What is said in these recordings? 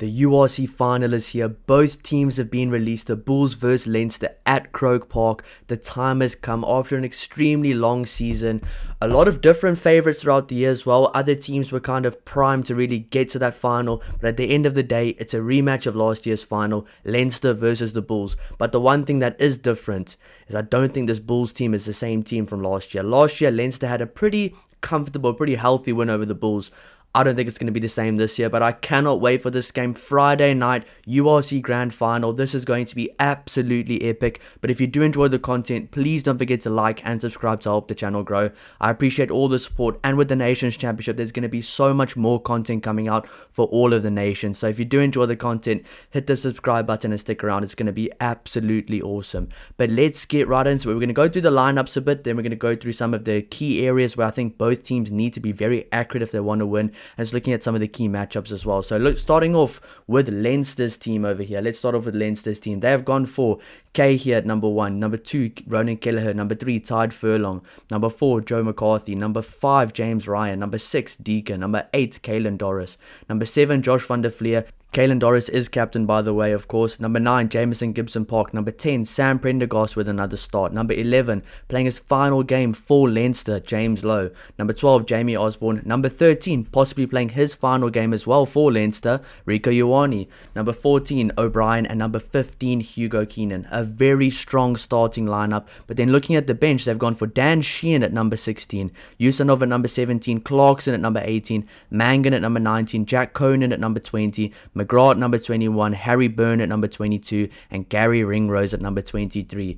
The URC final is here. Both teams have been released. The Bulls vs Leinster at Croke Park. The time has come after an extremely long season. A lot of different favourites throughout the year as well. Other teams were kind of primed to really get to that final. But at the end of the day, it's a rematch of last year's final. Leinster versus the Bulls. But the one thing that is different is I don't think this Bulls team is the same team from last year. Last year, Leinster had a pretty comfortable, pretty healthy win over the Bulls. I don't think it's going to be the same this year, but I cannot wait for this game. Friday night, URC Grand Final. This is going to be absolutely epic. But if you do enjoy the content, please don't forget to like and subscribe to help the channel grow. I appreciate all the support, and with the Nations Championship, there's going to be so much more content coming out for all of the nations. So if you do enjoy the content, hit the subscribe button and stick around. It's going to be absolutely awesome. But let's get right into it. We're going to go through the lineups a bit, then we're going to go through some of the key areas where I think both teams need to be very accurate if they want to win. And just looking at some of the key matchups as well. So look, starting off with Leinster's team over here. Let's start off with Leinster's team. They have gone for Kay here at number 1. Number 2, Ronan Kelleher. Number 3, Tide Furlong. Number 4, Joe McCarthy. Number 5, James Ryan. Number 6, Deacon. Number 8, Caelan Doris. Number 7, Josh van der Fleer. Caelan Doris is captain, by the way, of course. Number 9, Jameson Gibson Park. Number 10, Sam Prendergast with another start. Number 11, playing his final game for Leinster, James Lowe. Number 12, Jamie Osborne. Number 13, possibly playing his final game as well for Leinster, Rieko Ioane. Number 14, O'Brien. And number 15, Hugo Keenan. A very strong starting lineup. But then looking at the bench, they've gone for Dan Sheehan at number 16, Usanov at number 17, Clarkson at number 18, Mangan at number 19, Jack Conan at number 20, McGrath at number 21, Harry Byrne at number 22, and Gary Ringrose at number 23.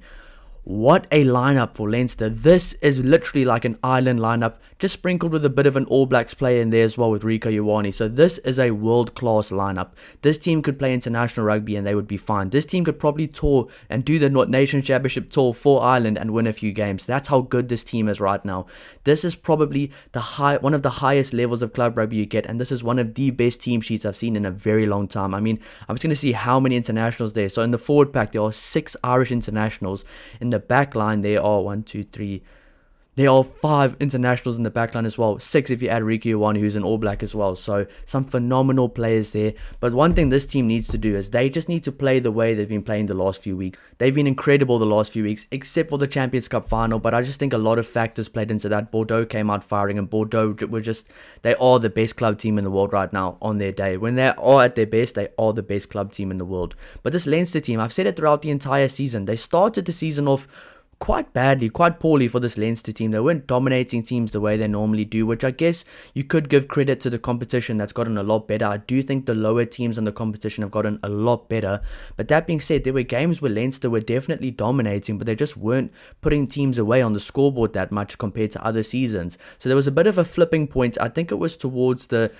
What a lineup for Leinster. This is literally like an island lineup, just sprinkled with a bit of an All Blacks player in there as well with Rieko Ioane. So this is a world-class lineup. This team could play international rugby and they would be fine. This team could probably tour and do the Nations Championship tour for Ireland and win a few games. That's how good this team is right now. This is probably one of the highest levels of club rugby you get, and this is one of the best team sheets I've seen in a very long time. I mean, I'm just going to see how many internationals there. So in the forward pack, there are 6 Irish internationals. In the back line, there are 1, 2, 3. There are 5 internationals in the backline as well. 6 if you add Rieko Ioane, who's an All Black as well. So some phenomenal players there. But one thing this team needs to do is they just need to play the way they've been playing the last few weeks. They've been incredible the last few weeks, except for the Champions Cup final. But I just think a lot of factors played into that. Bordeaux came out firing, and Bordeaux they are the best club team in the world right now on their day. When they are at their best, they are the best club team in the world. But this Leinster team, I've said it throughout the entire season, they started the season off quite badly, quite poorly for this Leinster team. They weren't dominating teams the way they normally do, which I guess you could give credit to the competition that's gotten a lot better. I do think the lower teams in the competition have gotten a lot better. But that being said, there were games where Leinster were definitely dominating, but they just weren't putting teams away on the scoreboard that much compared to other seasons. So there was a bit of a flipping point. I think it was towards the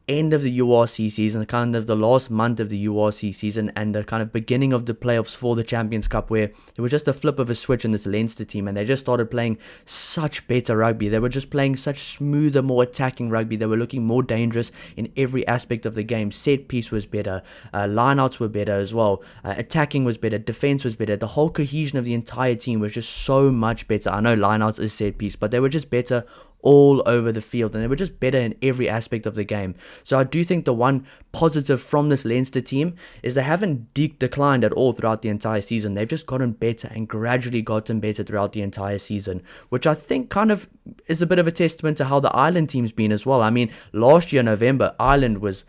end of the URC season, kind of the last month of the URC season, and the kind of beginning of the playoffs for the Champions Cup, where it was just a flip of a switch in this Leinster team, and they just started playing such better rugby. They were just playing such smoother, more attacking rugby. They were looking more dangerous in every aspect of the game. Set piece was better, lineouts were better as well, attacking was better, defense was better. The whole cohesion of the entire team was just so much better. I know lineouts is set piece, but they were just better all over the field, and they were just better in every aspect of the game. So I do think the one positive from this Leinster team is they haven't declined at all throughout the entire season. They've just gotten better and gradually gotten better throughout the entire season, which I think kind of is a bit of a testament to how the Ireland team's been as well. I mean, last year, November, Ireland was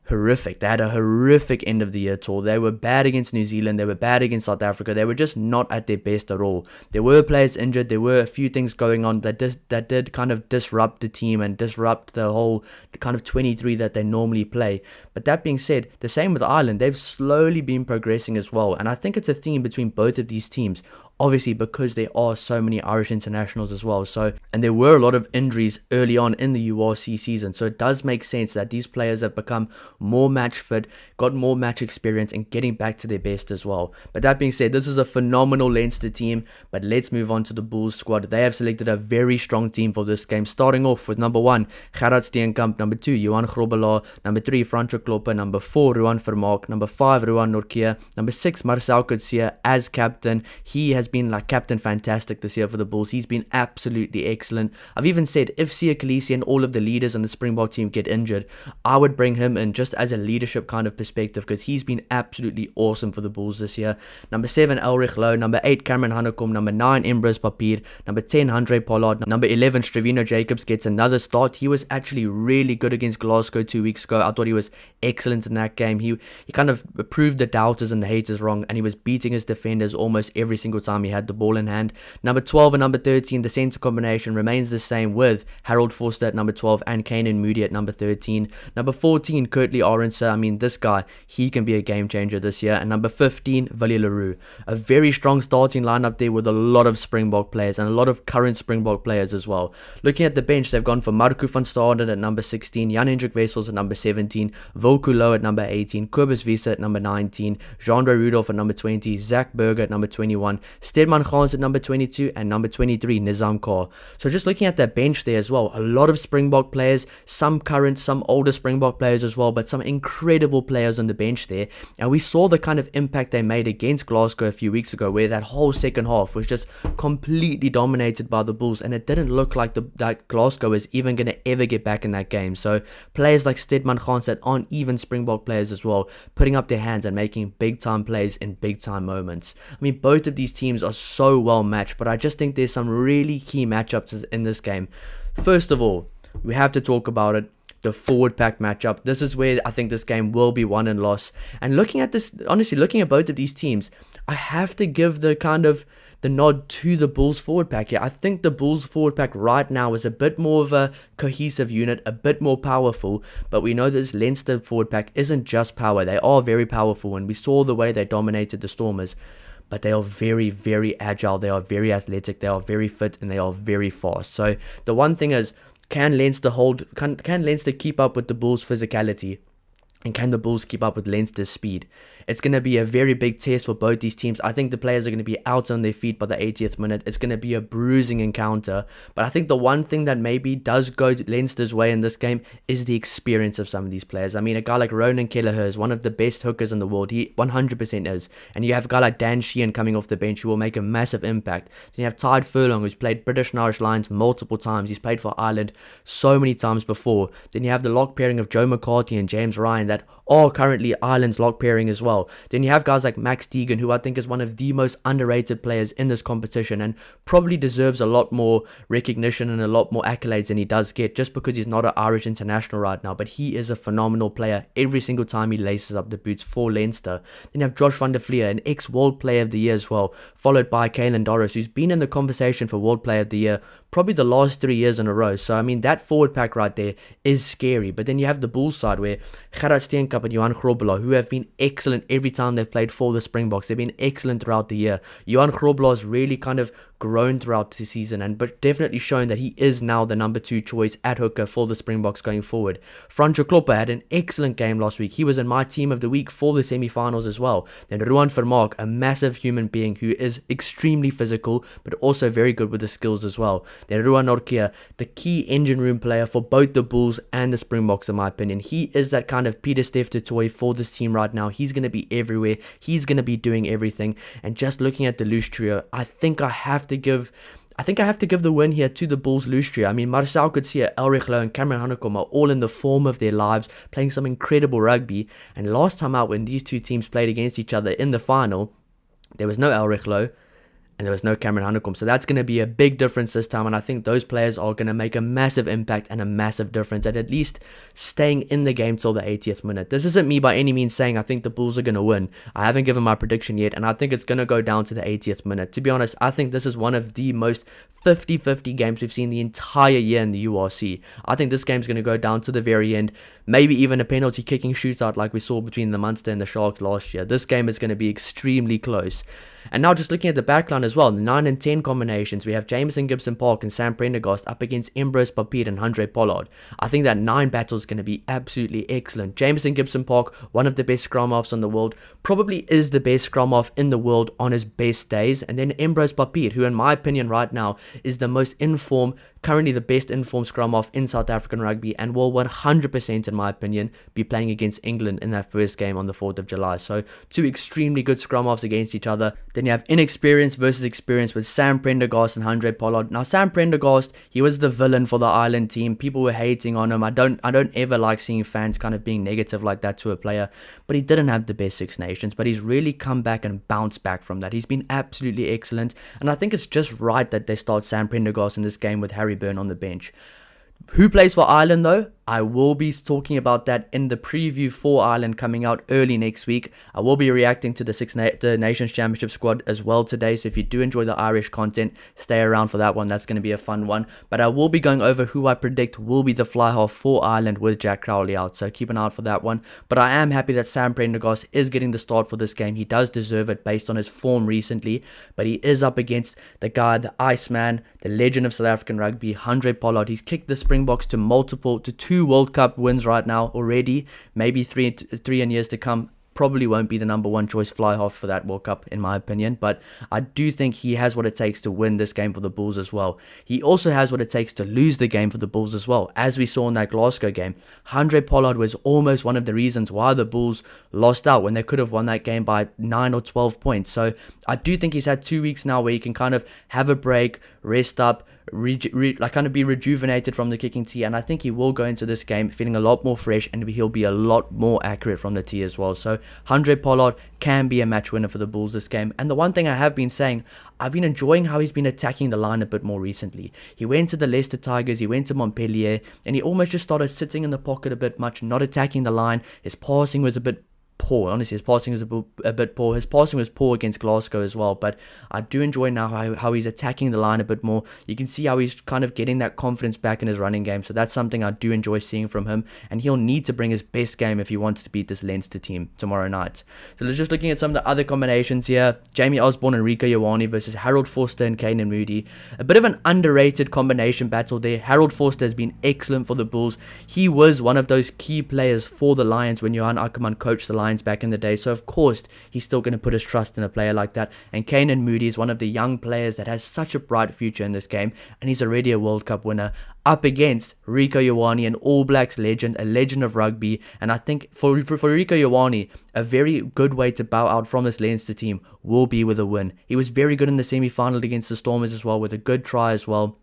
horrific. They had a horrific end of the year tour. They were bad against New Zealand. They were bad against South Africa. They were just not at their best at all. There were players injured. There were a few things going on that did kind of disrupt the team and disrupt the whole kind of 23 that they normally play. But that being said, the same with Ireland. They've slowly been progressing as well. And I think it's a theme between both of these teams. Obviously, because there are so many Irish internationals as well. And there were a lot of injuries early on in the URC season. So it does make sense that these players have become more match fit, got more match experience, and getting back to their best as well. But that being said, this is a phenomenal Leinster team. But let's move on to the Bulls squad. They have selected a very strong team for this game, starting off with number 1, Gerard Steenkamp, number 2, Johan Grobelaar, number 3, Franco Kloppe, number 4, Ruan Vermaak, number 5, Ruan Nortje, number 6, Marcel Coetzee as captain. He has been like captain fantastic this year for the Bulls. He's been absolutely excellent. I've even said if Sia Khaleesi and all of the leaders on the Springbok team get injured, I would bring him in just as a leadership kind of perspective, because he's been absolutely awesome for the Bulls this year. Number 7, Elrich Lowe. Number 8, Cameron Hanekom. Number 9, Embrose Papier. Number 10, Andre Pollard. Number 11, Stravino Jacobs gets another start. He was actually really good against Glasgow 2 weeks ago. I thought he was excellent in that game. He kind of proved the doubters and the haters wrong, and he was beating his defenders almost every single time he had the ball in hand. Number 12 and number 13, the centre combination remains the same, with Harold Forster at number 12 and Kanan Moody at number 13. Number 14, Kurtley Orense. I mean, this guy, he can be a game changer this year. And number 15, Villiers Leroux. A very strong starting lineup there with a lot of Springbok players and a lot of current Springbok players as well. Looking at the bench, they've gone for Marco van Staden at number 16, Jan-Hendrik Wessels at number 17, Wilco Louw at number 18, Kobus Wiese at number 19, Jean-Ray Rudolph at number 20, Zach Berger at number 21, Stedman Gans at number 22, and number 23, Nizam Kaur. So just looking at that bench there as well, a lot of Springbok players, some current, some older Springbok players as well, but some incredible players on the bench there. And we saw the kind of impact they made against Glasgow a few weeks ago, where that whole second half was just completely dominated by the Bulls, and it didn't look like that Glasgow is even going to ever get back in that game. So players like Stedman Gans that aren't even Springbok players as well, putting up their hands and making big time plays in big time moments. I mean, both of these teams are so well matched, but I just think there's some really key matchups in this game. First of all, we have to talk about it. The forward pack matchup. This is where I think this game will be won and lost. And looking at this, honestly, looking at both of these teams, I have to give the nod to the Bulls forward pack here. I think the Bulls forward pack right now is a bit more of a cohesive unit, a bit more powerful, but we know this Leinster forward pack isn't just power. They are very powerful, and we saw the way they dominated the Stormers, but they are very, very agile, they are very athletic, they are very fit, and they are very fast. So the one thing is, can Leinster keep up with the Bulls' physicality? And can the Bulls keep up with Leinster's speed? It's going to be a very big test for both these teams. I think the players are going to be out on their feet by the 80th minute. It's going to be a bruising encounter. But I think the one thing that maybe does go Leinster's way in this game is the experience of some of these players. I mean, a guy like Ronan Kelleher is one of the best hookers in the world. He 100% is. And you have a guy like Dan Sheehan coming off the bench who will make a massive impact. Then you have Tide Furlong, who's played British and Irish Lions multiple times. He's played for Ireland so many times before. Then you have the lock pairing of Joe McCarthy and James Ryan that are currently Ireland's lock pairing as well. Then you have guys like Max Deegan, who I think is one of the most underrated players in this competition and probably deserves a lot more recognition and a lot more accolades than he does get, just because he's not an Irish international right now. But he is a phenomenal player every single time he laces up the boots for Leinster. Then you have Josh van der Vlier, an ex-World Player of the Year as well, followed by Caelan Doris, who's been in the conversation for World Player of the Year probably the last 3 years in a row. So, I mean, that forward pack right there is scary. But then you have the Bulls side where Gerard Steenkamp and Johan Grobelaar, who have been excellent every time they've played for the Springboks. They've been excellent throughout the year. Johan Grobelaar has really kind of grown throughout the season, but definitely shown that he is now the number 2 choice at hooker for the Springboks going forward. Franco Klopper had an excellent game last week. He was in my team of the week for the semi-finals as well. Then Ruan Vermaak, a massive human being who is extremely physical, but also very good with the skills as well. Then Ruan Norkia, the key engine room player for both the Bulls and the Springboks in my opinion. He is that kind of Peter Steph du Toit for this team right now. He's going to be everywhere. He's going to be doing everything. And just looking at the loose trio, I think I have to give the win here to the Bulls loose trio. I mean, Marcel Coetzee, Elrich Lowe and Cameron Hanekom are all in the form of their lives, playing some incredible rugby. And last time out, when these two teams played against each other in the final, there was no Elrich Lowe and there was no Cameron Hanekom. So that's going to be a big difference this time, and I think those players are going to make a massive impact and a massive difference at least staying in the game till the 80th minute. This isn't me by any means saying I think the Bulls are going to win. I haven't given my prediction yet, and I think it's going to go down to the 80th minute. To be honest, I think this is one of the most 50-50 games we've seen the entire year in the URC. I think this game's going to go down to the very end, maybe even a penalty kicking shootout like we saw between the Munster and the Sharks last year. This game is going to be extremely close. And now just looking at the backline as well, the 9 and 10 combinations, we have Jameson Gibson-Park and Sam Prendergast up against Embrose Papier and Andre Pollard. I think that 9 battle is going to be absolutely excellent. Jameson Gibson-Park, one of the best scrum-offs in the world, probably is the best scrum-off in the world on his best days. And then Embrose Papier, who in my opinion right now is the most informed, currently the best informed scrum-off in South African rugby, and will 100% in my opinion be playing against England in that first game on the 4th of July. So 2 extremely good scrum-offs against each other. Then you have inexperience versus versus experience with Sam Prendergast and Handré Pollard. Now, Sam Prendergast, he was the villain for the Ireland team. People were hating on him. I don't ever like seeing fans kind of being negative like that to a player, but he didn't have the best Six Nations, but he's really come back and bounced back from that. He's been absolutely excellent, and I think it's just right that they start Sam Prendergast in this game with Harry Byrne on the bench. Who plays for Ireland though? I will be talking about that in the preview for Ireland coming out early next week. I will be reacting to the Nations Championship squad as well today, so if you do enjoy the Irish content, stay around for that one. That's going to be a fun one. But I will be going over who I predict will be the fly half for Ireland with Jack Crowley out, so keep an eye out for that one. But I am happy that Sam Prendergast is getting the start for this game. He does deserve it based on his form recently, but he is up against the guy, the Iceman, the legend of South African rugby, Handré Pollard. He's kicked the Springboks to two World Cup wins right now already, maybe three in years to come. Probably won't be the number one choice fly half for that World Cup in my opinion, but I do think he has what it takes to win this game for the Bulls as well. He also has what it takes to lose the game for the Bulls as well, as we saw in that Glasgow game. Handré Pollard was almost one of the reasons why the Bulls lost out when they could have won that game by 9 or 12 points. So I do think he's had 2 weeks now where he can kind of have a break, rest up, kind of be rejuvenated from the kicking tee, and I think he will go into this game feeling a lot more fresh, and he'll be a lot more accurate from the tee as well. So Handré Pollard can be a match winner for the Bulls this game. And the one thing I have been saying, I've been enjoying how he's been attacking the line a bit more recently. He went to the Leicester Tigers, he went to Montpellier, and he almost just started sitting in the pocket a bit much, not attacking the line. His passing was a bit poor. Honestly, his passing was a bit poor. His passing was poor against Glasgow as well, but I do enjoy now how he's attacking the line a bit more. You can see how he's kind of getting that confidence back in his running game, so that's something I do enjoy seeing from him, and he'll need to bring his best game if he wants to beat this Leinster team tomorrow night. So let's just looking at some of the other combinations here. Jamie Osborne and Rieko Ioane versus Harold Forster and Kane and Moody. A bit of an underrated combination battle there. Harold Forster has been excellent for the Bulls. He was one of those key players for the Lions when Johan Ackermann coached the Lions back in the day, so of course he's still going to put his trust in a player like that. And Kane Moody is one of the young players that has such a bright future in this game, and he's already a World Cup winner up against Rieko Ioane, an All Blacks legend, a legend of rugby. And I think for Rieko Ioane, a very good way to bow out from this Leinster team will be with a win. He was very good in the semi-final against the Stormers as well, with a good try as well.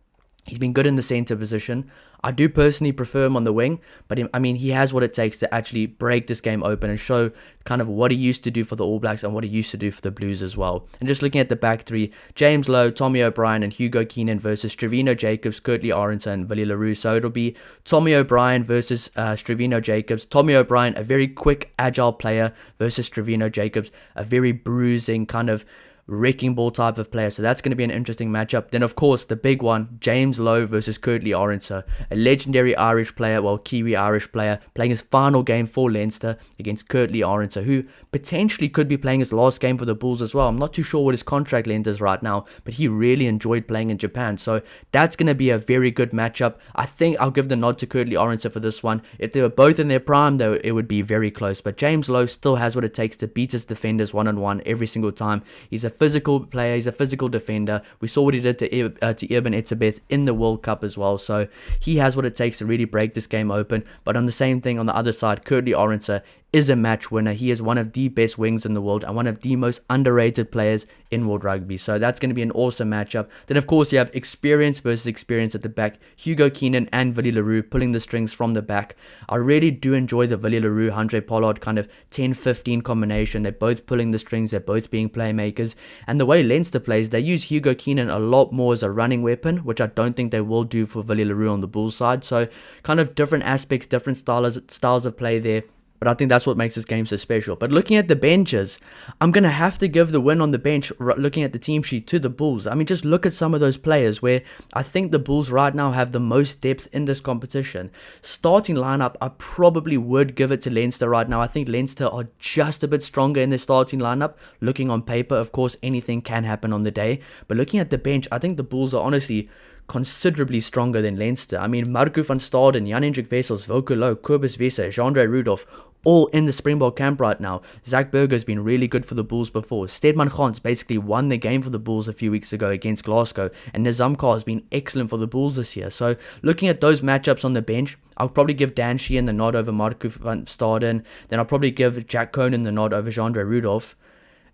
He's been good in the centre position. I do personally prefer him on the wing, but I mean, he has what it takes to actually break this game open and show kind of what he used to do for the All Blacks and what he used to do for the Blues as well. And just looking at the back three, James Lowe, Tommy O'Brien and Hugo Keenan versus Strevino Jacobs, Kurtley Aronson and Willie LaRue. So it'll be Tommy O'Brien versus Strevino Jacobs. Tommy O'Brien, a very quick, agile player, versus Strevino Jacobs, a very bruising kind of wrecking ball type of player. So that's going to be an interesting matchup. Then of course the big one, James Lowe versus Kurtley Aronson, a legendary Irish player, well, Kiwi Irish player, playing his final game for Leinster against Kurtley Aronson, who potentially could be playing his last game for the Bulls as well. I'm not too sure what his contract length is right now, but he really enjoyed playing in Japan, so that's going to be a very good matchup. I think I'll give the nod to Kurtley Aronson for this one. If they were both in their prime though, it would be very close, but James Lowe still has what it takes to beat his defenders one-on-one every single time. He's a physical player, he's a physical defender. We saw what he did to Irvin Etzebeth in the World Cup as well, so he has what it takes to really break this game open. But on the same thing on the other side, Kurtley Aronson is a match winner. He is one of the best wings in the world and one of the most underrated players in world rugby, so that's going to be an awesome matchup. Then of course you have experience versus experience at the back, Hugo Keenan and Willie LaRue pulling the strings from the back. I really do enjoy the Willie LaRue Handré Pollard kind of 10-15 combination. They're both pulling the strings, they're both being playmakers, and the way Leinster plays, they use Hugo Keenan a lot more as a running weapon, which I don't think they will do for Willie LaRue on the Bulls side. So kind of different aspects, different styles of play there. But I think that's what makes this game so special. But looking at the benches, I'm going to have to give the win on the bench, looking at the team sheet, to the Bulls. I mean, just look at some of those players where I think the Bulls right now have the most depth in this competition. Starting lineup, I probably would give it to Leinster right now. I think Leinster are just a bit stronger in their starting lineup. Looking on paper, of course, anything can happen on the day. But looking at the bench, I think the Bulls are honestly considerably stronger than Leinster. I mean, Marco van Staden, Jan-Hendrik Wessels, Volker Low, Kobus Wesse, Jean-Andre Rudolph, all in the Springbok camp right now. Zach Berger's been really good for the Bulls before. Stedman Gans basically won the game for the Bulls a few weeks ago against Glasgow, and Nizam Kar has been excellent for the Bulls this year. So looking at those matchups on the bench, I'll probably give Dan Sheehan the nod over Marco van Staden. Then I'll probably give Jack Conan the nod over Jean-Andre Rudolph.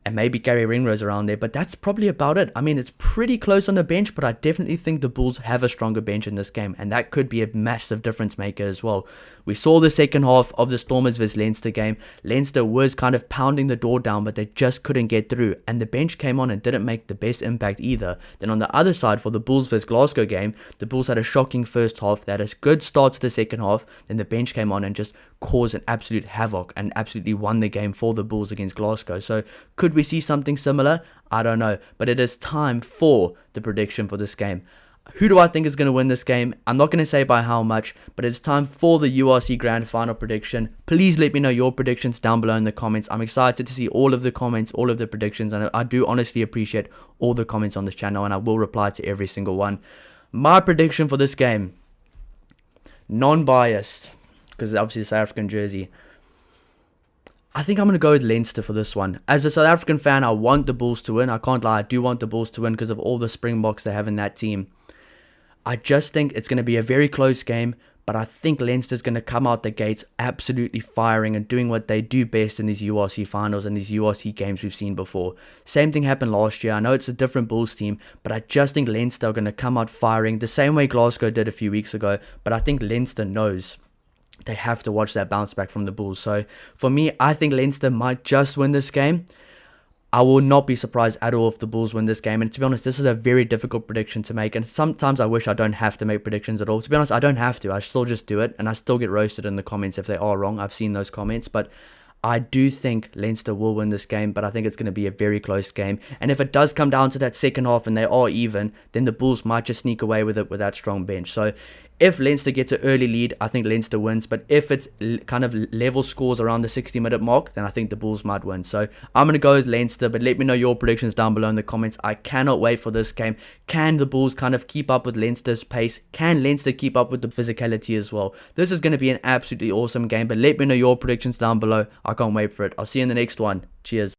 and maybe Gary Ringrose around there, but that's probably about it. I mean, it's pretty close on the bench, but I definitely think the Bulls have a stronger bench in this game, and that could be a massive difference maker as well. We saw the second half of the Stormers vs Leinster game. Leinster was kind of pounding the door down, but they just couldn't get through, and the bench came on and didn't make the best impact either. Then on the other side, for the Bulls vs Glasgow game, the Bulls had a shocking first half. They had a good start to the second half, then the bench came on and just caused an absolute havoc and absolutely won the game for the Bulls against Glasgow. So could we see something similar? I don't know, but it is time for the prediction for this game. Who do I think is going to win this game? I'm not going to say by how much, but it's time for the URC Grand Final prediction. Please let me know your predictions down below in the comments. I'm excited to see all of the comments, all of the predictions, and I do honestly appreciate all the comments on this channel, and I will reply to every single one. My prediction for this game, non-biased, because it's obviously a South African jersey. I think I'm going to go with Leinster for this one. As a South African fan, I want the Bulls to win. I can't lie, I do want the Bulls to win because of all the Springboks they have in that team. I just think it's going to be a very close game, but I think Leinster's going to come out the gates absolutely firing and doing what they do best in these URC finals and these URC games we've seen before. Same thing happened last year. I know it's a different Bulls team, but I just think Leinster are going to come out firing the same way Glasgow did a few weeks ago, but I think Leinster knows they have to watch that bounce back from the Bulls. So for me, I think Leinster might just win this game. I will not be surprised at all if the Bulls win this game. And to be honest, this is a very difficult prediction to make. And sometimes I wish I don't have to make predictions at all. To be honest, I don't have to. I still just do it. And I still get roasted in the comments if they are wrong. I've seen those comments. But I do think Leinster will win this game, but I think it's going to be a very close game. And if it does come down to that second half and they are even, then the Bulls might just sneak away with it with that strong bench. So if Leinster gets an early lead, I think Leinster wins. But if it's kind of level scores around the 60-minute mark, then I think the Bulls might win. So I'm going to go with Leinster, but let me know your predictions down below in the comments. I cannot wait for this game. Can the Bulls kind of keep up with Leinster's pace? Can Leinster keep up with the physicality as well? This is going to be an absolutely awesome game, but let me know your predictions down below. I can't wait for it. I'll see you in the next one. Cheers.